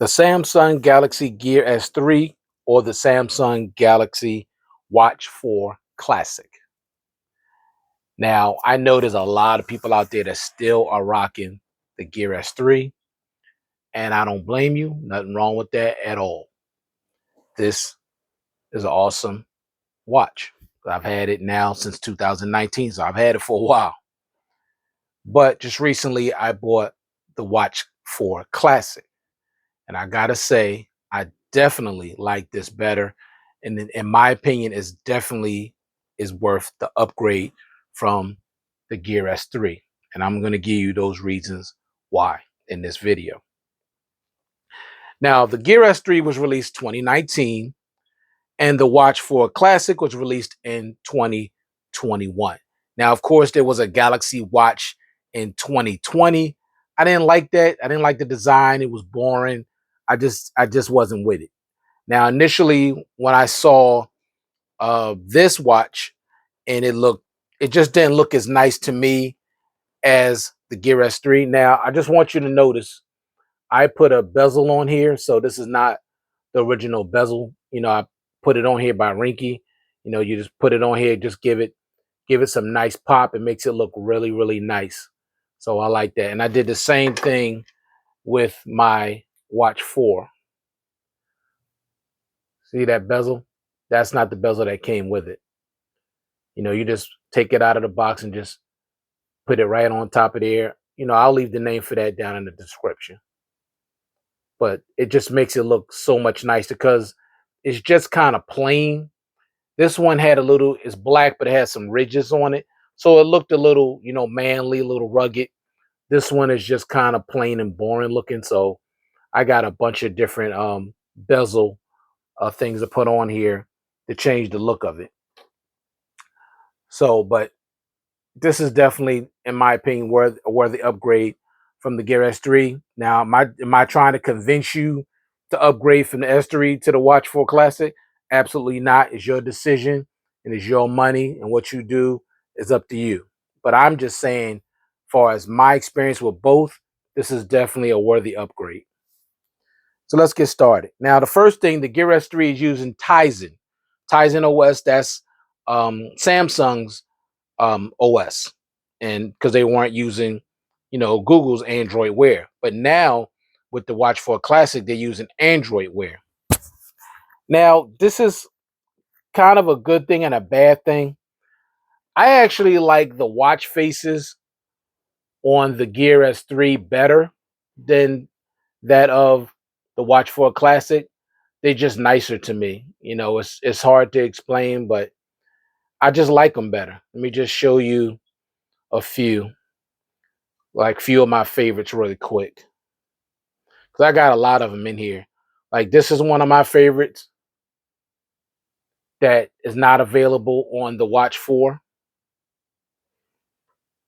the Samsung Galaxy Gear S3 or the Samsung Galaxy Watch 4 Classic. Now, I know there's a lot of people out there that still are rocking the Gear S3, and I don't blame you. Nothing wrong with that at all. This is an awesome watch. I've had it now since 2019, so I've had it for a while. But just recently, I bought the Watch 4 Classic, and I gotta say, I definitely like this better. And in my opinion, is definitely is worth the upgrade from the Gear S3. And I'm gonna give you those reasons why in this video. Now, the Gear S3 was released 2019, and the Watch 4 Classic was released in 2021. Now, of course, there was a Galaxy Watch in 2020. I didn't like that. I didn't like the design. It was boring. I just wasn't with it. Now, initially, when I saw this watch, and it just didn't look as nice to me as the Gear S3. Now, I just want you to notice I put a bezel on here, so this is not the original bezel. I put it on here by Rinky. You just put it on here, just give it some nice pop. It makes it look really, really nice. So I like that. And I did the same thing with my Watch 4. See that bezel? That's not the bezel that came with it. You just take it out of the box and just put it right on top of there. I'll leave the name for that down in the description. But it just makes it look so much nicer because it's just kind of plain. This one had it's black, but it has some ridges on it. So it looked a little, manly, a little rugged. This one is just kind of plain and boring looking. So I got a bunch of different bezel things to put on here to change the look of it. So, but this is definitely, in my opinion, worthy upgrade from the Gear S3. Now, am I trying to convince you to upgrade from the S3 to the Watch 4 Classic? Absolutely not. It's your decision and it's your money, and what you do is up to you. But I'm just saying, as far as my experience with both, this is definitely a worthy upgrade. So let's get started. Now, the first thing, the Gear S3 is using Tizen. Tizen OS, that's Samsung's OS, and because they weren't using, Google's Android Wear. But now with the Watch 4 Classic, they're using Android Wear. Now, this is kind of a good thing and a bad thing. I actually like the watch faces on the Gear S3 better than that of the Watch 4 Classic. They're just nicer to me. It's hard to explain, but I just like them better. Let me just show you a few, like few of my favorites really quick. Because I got a lot of them in here. Like this is one of my favorites that is not available on the Watch 4.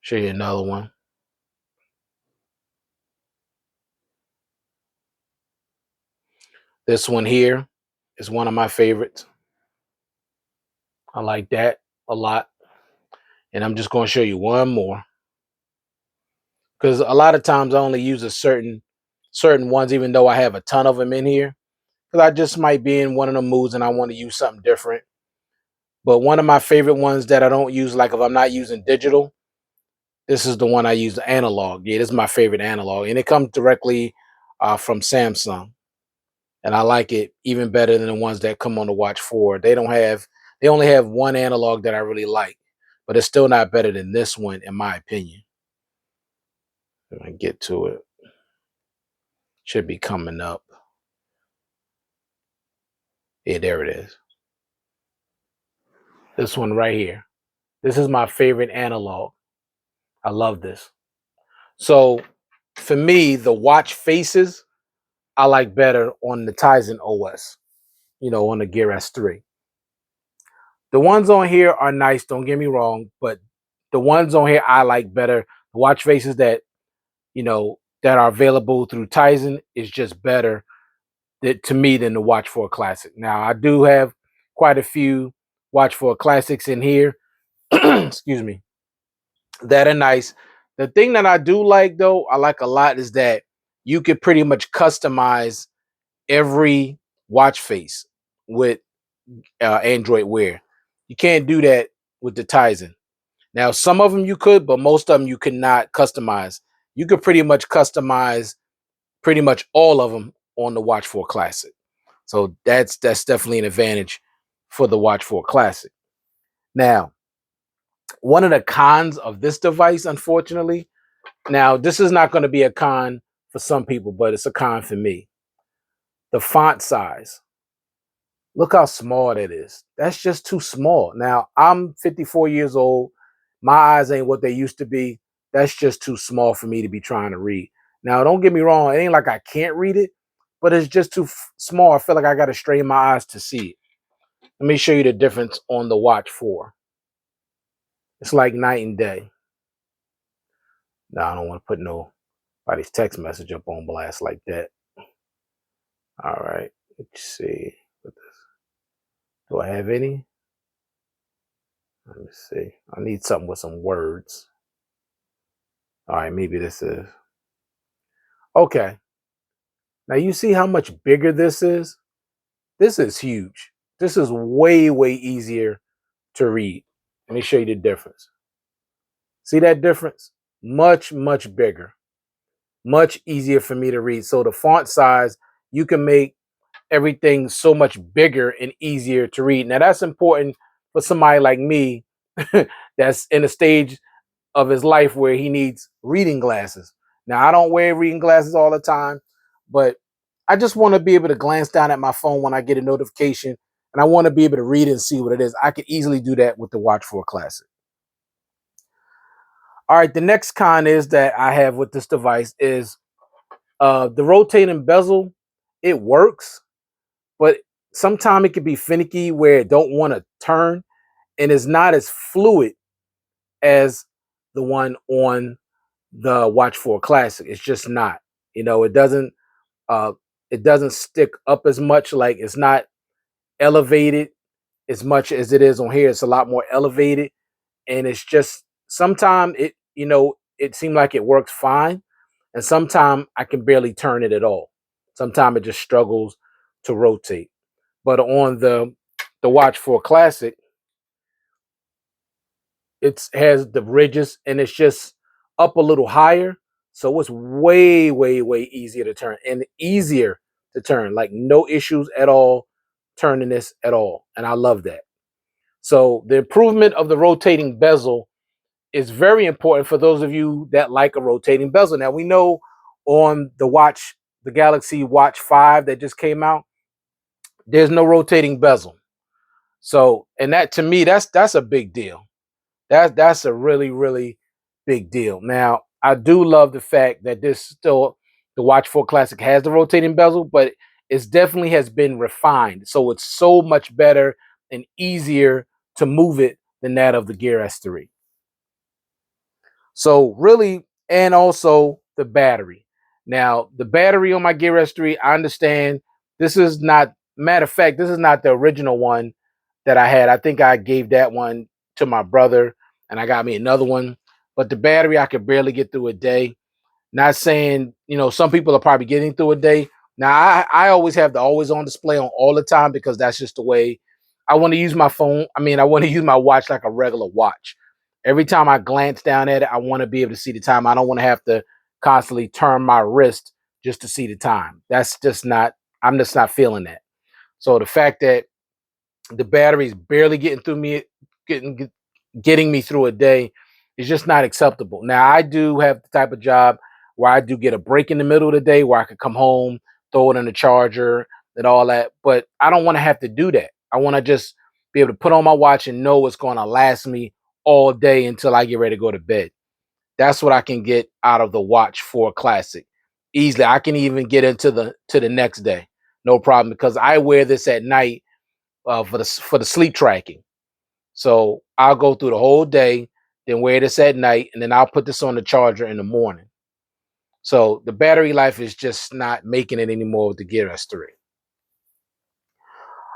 Show you another one. This one here is one of my favorites. I like that a lot. And I'm just going to show you one more. Because a lot of times I only use a certain ones, even though I have a ton of them in here. Because I just might be in one of the moods and I want to use something different. But one of my favorite ones that I don't use, like if I'm not using digital, this is the one I use, the analog. Yeah, this is my favorite analog. And it comes directly from Samsung. And I like it even better than the ones that come on the Watch 4. They only have one analog that I really like. But it's still not better than this one, in my opinion. If I get to it. Should be coming up. Yeah, there it is. This one right here. This is my favorite analog. I love this. So for me, the watch faces I like better on the Tizen OS, on the Gear S3. The ones on here are nice, don't get me wrong, but the ones on here I like better. The watch faces that are available through Tizen is just better to me than the Watch 4 Classic. Now, I do have quite a few Watch 4 Classics in here, excuse me, that are nice. The thing that I do like, though, I like a lot is that you could pretty much customize every watch face with Android Wear. You can't do that with the Tizen. Now, some of them you could, but most of them you could not customize. You could pretty much customize pretty much all of them on the Watch 4 Classic. So that's definitely an advantage for the Watch 4 Classic. Now, one of the cons of this device, unfortunately, now this is not going to be a con for some people, but it's a con for me. The font size. Look how small that is. That's just too small. Now, I'm 54 years old. My eyes ain't what they used to be. That's just too small for me to be trying to read. Now, don't get me wrong. It ain't like I can't read it, but it's just too small. I feel like I got to strain my eyes to see it. Let me show you the difference on the Watch 4. It's like night and day. Now, I don't want to put nobody's text message up on blast like that. All right. Let's see. Do I have any? Let me see. I need something with some words. All right, maybe this is. Okay. Now you see how much bigger this is? This is huge. This is way, way easier to read. Let me show you the difference. See that difference? Much, much bigger. Much easier for me to read. So the font size, you can make everything so much bigger and easier to read. Now that's important for somebody like me that's in a stage of his life where he needs reading glasses. Now, I don't wear reading glasses all the time, but I just want to be able to glance down at my phone when I get a notification, and I want to be able to read and see what it is. I could easily do that with the Watch 4 Classic. All right, the next con is that I have with this device is the rotating bezel. It works, but sometimes it can be finicky where it don't want to turn, and it's not as fluid as the one on the Watch 4 Classic. It's just not. It doesn't stick up as much. Like, it's not elevated as much as it is on here. It's a lot more elevated, and it's just sometimes it seemed like it works fine, and sometimes I can barely turn it at all. Sometimes it just struggles to rotate. But on the Watch 4 Classic, it has the ridges, and it's just up a little higher. So it's way, way, way easier to turn, and easier to turn. Like, no issues at all turning this at all. And I love that. So the improvement of the rotating bezel is very important for those of you that like a rotating bezel. Now, we know on the Galaxy Watch 5 that just came out, there's no rotating bezel. So, and that, to me, that's a big deal. That's a really, really big deal. Now, I do love the fact that the Watch 4 Classic has the rotating bezel, but it definitely has been refined. So it's so much better and easier to move it than that of the Gear S3. So really, and also the battery. Now, the battery on my Gear S3, I understand this is not, matter of fact, this is not the original one that I had. I think I gave that one to my brother, and I got me another one. But the battery, I could barely get through a day. Not saying, some people are probably getting through a day. Now, I always have the always on display on all the time because that's just the way I want to use my phone. I mean, I want to use my watch like a regular watch. Every time I glance down at it, I want to be able to see the time. I don't want to have to constantly turn my wrist just to see the time. I'm just not feeling that. So the fact that the battery is barely getting me through a day is just not acceptable. Now, I do have the type of job where I do get a break in the middle of the day where I could come home, throw it in the charger and all that, but I don't want to have to do that. I want to just be able to put on my watch and know it's going to last me all day until I get ready to go to bed. That's what I can get out of the Watch 4 Classic easily. I can even get into the next day, no problem, because I wear this at night for the sleep tracking. So I'll go through the whole day, then wear this at night, and then I'll put this on the charger in the morning. So the battery life is just not making it anymore with the Gear S3.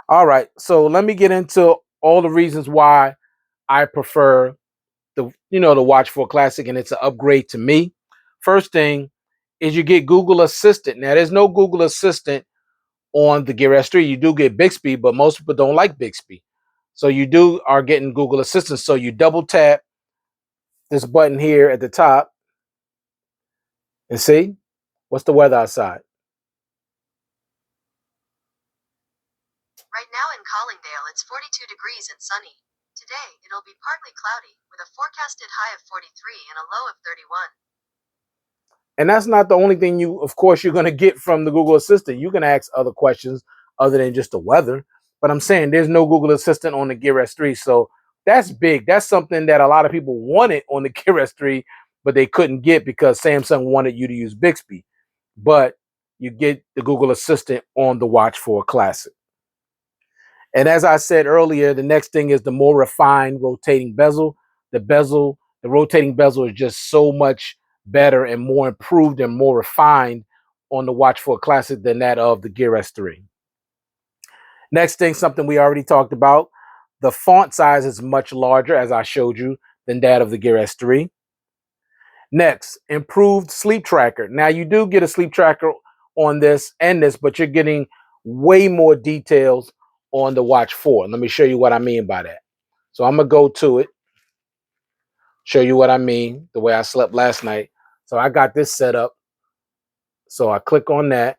All right, so let me get into all the reasons why I prefer the Watch 4 Classic, and it's an upgrade to me. First thing is you get Google Assistant. Now, there's no Google Assistant on the Gear S3. You do get Bixby, but most people don't like Bixby. So you are getting Google Assistant. So you double tap this button here at the top and see what's the weather outside. Right now in Collingdale, it's 42 degrees and sunny. Today, it'll be partly cloudy, with a forecasted high of 43 and a low of 31. And that's not the only thing of course, you're going to get from the Google Assistant. You can ask other questions other than just the weather. But I'm saying there's no Google Assistant on the Gear S3. So that's big. That's something that a lot of people wanted on the Gear S3, but they couldn't get because Samsung wanted you to use Bixby. But you get the Google Assistant on the Watch 4 Classic. And as I said earlier, the next thing is the more refined rotating bezel. The rotating bezel is just so much better and more improved and more refined on the Watch 4 Classic than that of the Gear S3. Next thing, something we already talked about, the font size is much larger, as I showed you, than that of the Gear S3. Next, improved sleep tracker. Now, you do get a sleep tracker on this and this, but you're getting way more details on the Watch 4. Let me show you what I mean by that. So I'm going to go to it, show you what I mean, the way I slept last night. So I got this set up. So I click on that.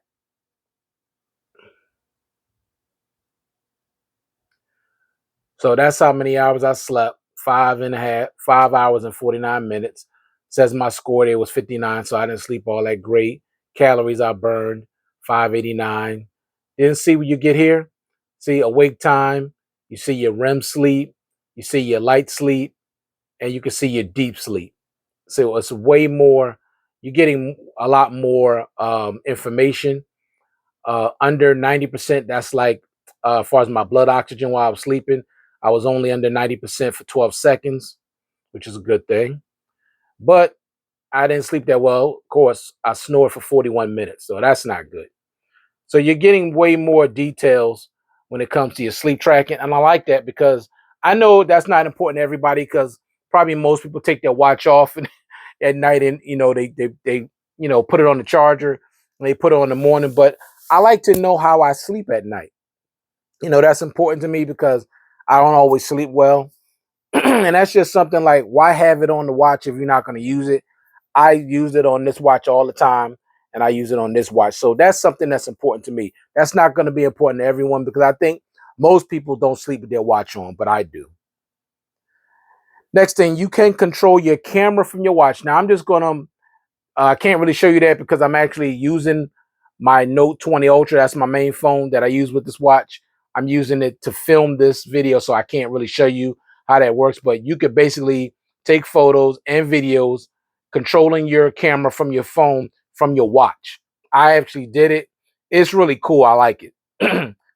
So that's how many hours I slept. 5 hours and 49 minutes. Says my score there was 59, so I didn't sleep all that great. Calories I burned, 589. Then see what you get here. See awake time. You see your REM sleep. You see your light sleep. And you can see your deep sleep. So it's way more. You're getting a lot more information. Under 90%, that's like as far as my blood oxygen while I was sleeping, I was only under 90% for 12 seconds, which is a good thing. But I didn't sleep that well. Of course, I snored for 41 minutes, so that's not good. So you're getting way more details when it comes to your sleep tracking. And I like that because I know that's not important to everybody because probably most people take their watch off at night and they put it on the charger and they put it on the morning. But I like to know how I sleep at night. That's important to me because I don't always sleep well. And that's just something like, why have it on the watch if you're not going to use it? I use it on this watch all the time, and I use it on this watch. So that's something that's important to me. That's not going to be important to everyone because I think most people don't sleep with their watch on, but I do. Next thing, you can control your camera from your watch. Now, I'm just going to, I can't really show you that because I'm actually using my Note 20 Ultra. That's my main phone that I use with this watch. I'm using it to film this video, so I can't really show you how that works. But you could basically take photos and videos controlling your camera from your phone from your watch. I actually did it. It's really cool. I like it.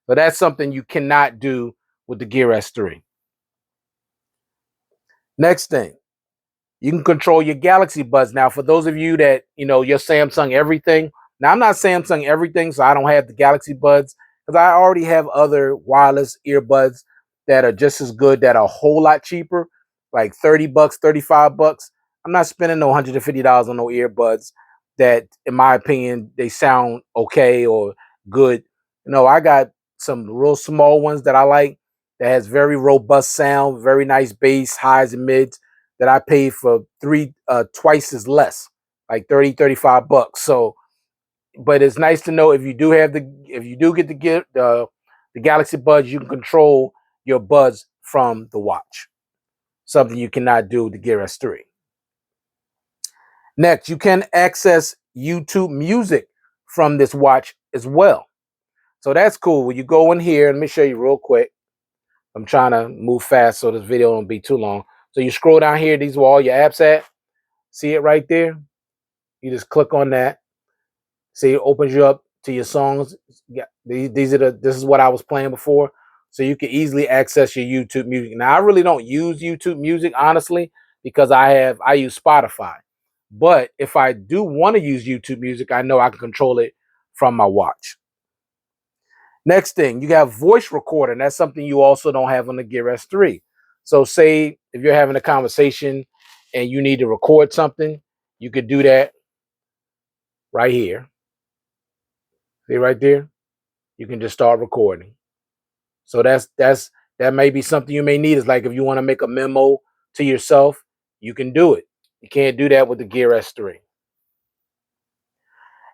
But that's something you cannot do with the Gear S3. Next thing, you can control your Galaxy Buds. Now, for those of you that, you're Samsung everything. Now, I'm not Samsung everything, so I don't have the Galaxy Buds because I already have other wireless earbuds that are just as good, that are a whole lot cheaper, like 30 bucks, 35 bucks. I'm not spending no $150 on no earbuds that, in my opinion, they sound okay or good. I got some real small ones that I like that has very robust sound, very nice bass, highs and mids that I paid for twice as less, like 30, 35 bucks. So, but it's nice to know if you do get the Galaxy Buds, you can control your buds from the watch. Something you cannot do with the Gear S3. Next, you can access YouTube Music from this watch as well. So that's cool. When you go in here, let me show you real quick. I'm trying to move fast so this video don't be too long. So you scroll down here, these are all your apps at. See it right there? You just click on that. See, it opens you up to your songs. Yeah, this is what I was playing before. So you can easily access your YouTube Music. Now, I really don't use YouTube Music, honestly, because I use Spotify. But if I do want to use YouTube Music, I know I can control it from my watch. Next thing, you got voice recorder. And that's something you also don't have on the Gear S3. So say if you're having a conversation and you need to record something, you could do that right here. See right there? you can just start recording. So that may be something you may need. Is like if you want to make a memo to yourself, you can do it. You can't do that with the Gear S3.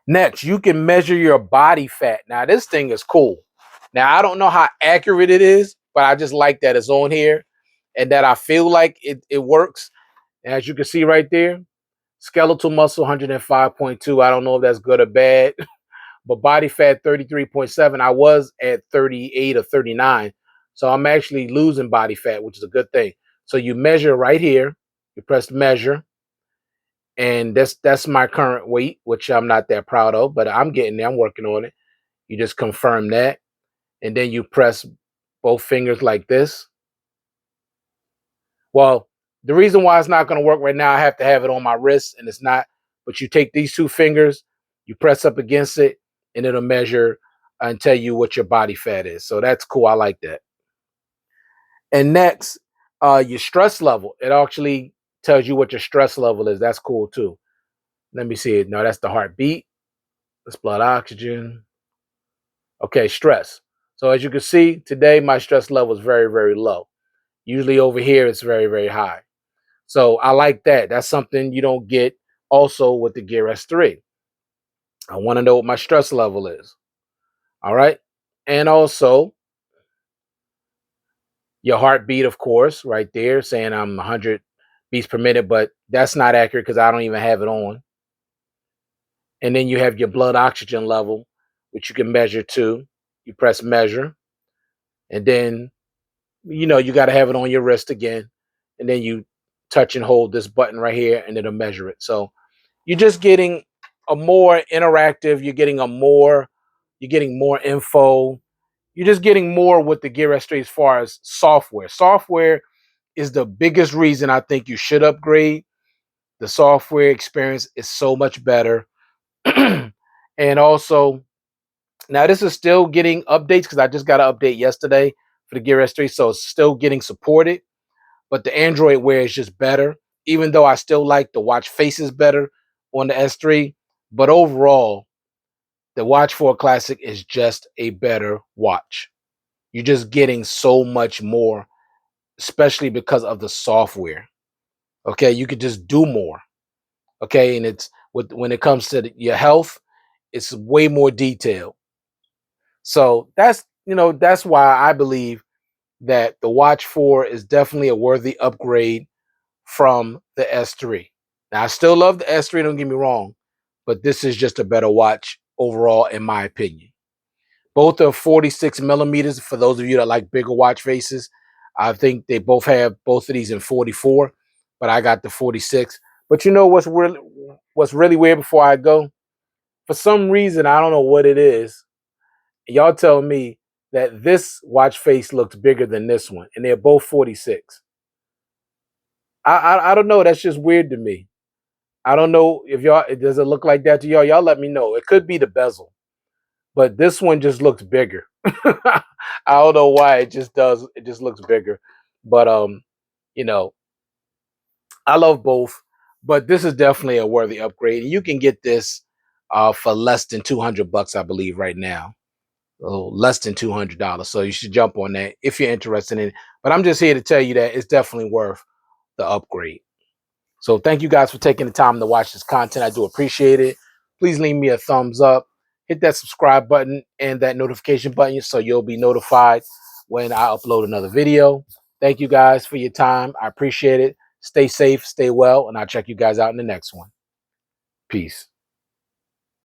Next, you can measure your body fat. Now, this thing is cool. Now, I don't know how accurate it is, but I just like that it's on here and that I feel like it works. As you can see right there, skeletal muscle 105.2. I don't know if that's good or bad, but body fat 33.7. I was at 38 or 39. So I'm actually losing body fat, which is a good thing. So you measure right here. You press measure. And that's my current weight, which I'm not that proud of, but I'm getting there. I'm working on it. You just confirm that. And then you press both fingers like this. Well, the reason why it's not going to work right now, I have to have it on my wrist, and it's not. But you take these two fingers, you press up against it, and it'll measure and tell you what your body fat is. So that's cool. I like that. And next, your stress level. It actually tells you what your stress level is. That's cool too. Let me see it. No, that's the heartbeat. That's blood oxygen. Okay, stress. So as you can see, today my stress level is very, very low. Usually over here, it's very, very high. So I like that. That's something you don't get also with the Gear S3. I want to know what my stress level is. All right. And also your heartbeat, of course, right there saying I'm 100 beats per minute, but that's not accurate because I don't even have it on. And then you have your blood oxygen level, which you can measure too. You press measure, and then you got to have it on your wrist again, and then you touch and hold this button right here, and it'll measure it. So you're just getting a more interactive. You're getting more info. You're just getting more with the Gear S3 as far as software. Software is the biggest reason I think you should upgrade. The software experience is so much better. And also, now this is still getting updates because I just got an update yesterday for the Gear S3, so it's still getting supported. But the Android Wear is just better, even though I still like the watch faces better on the S3. But overall, the Watch 4 Classic is just a better watch. You're just getting so much more, especially because of the software. Okay, you could just do more. Okay, and it's when it comes to your health, it's way more detailed. So that's why I believe that the Watch 4 is definitely a worthy upgrade from the S3. Now, I still love the S3, don't get me wrong, but this is just a better watch overall, in my opinion. Both are 46 millimeters for those of you that like bigger watch faces. I think they both have both of these in 44, but I got the 46. But you know what's really weird before I go? For some reason, I don't know what it is. Y'all tell me that this watch face looks bigger than this one, and they're both 46. I don't know. That's just weird to me. I don't know if y'all does it look like that to y'all. Y'all let me know. It could be the bezel, but this one just looks bigger. I don't know why. It just does. It just looks bigger. But you know, I love both, but this is definitely a worthy upgrade. And you can get this for less than $200, I believe, right now. Less than $200. So you should jump on that if you're interested in it. But I'm just here to tell you that it's definitely worth the upgrade. So thank you guys for taking the time to watch this content. I do appreciate it. Please leave me a thumbs up. Hit that subscribe button and that notification button so you'll be notified when I upload another video. Thank you guys for your time. I appreciate it. Stay safe, stay well, and I'll check you guys out in the next one. Peace.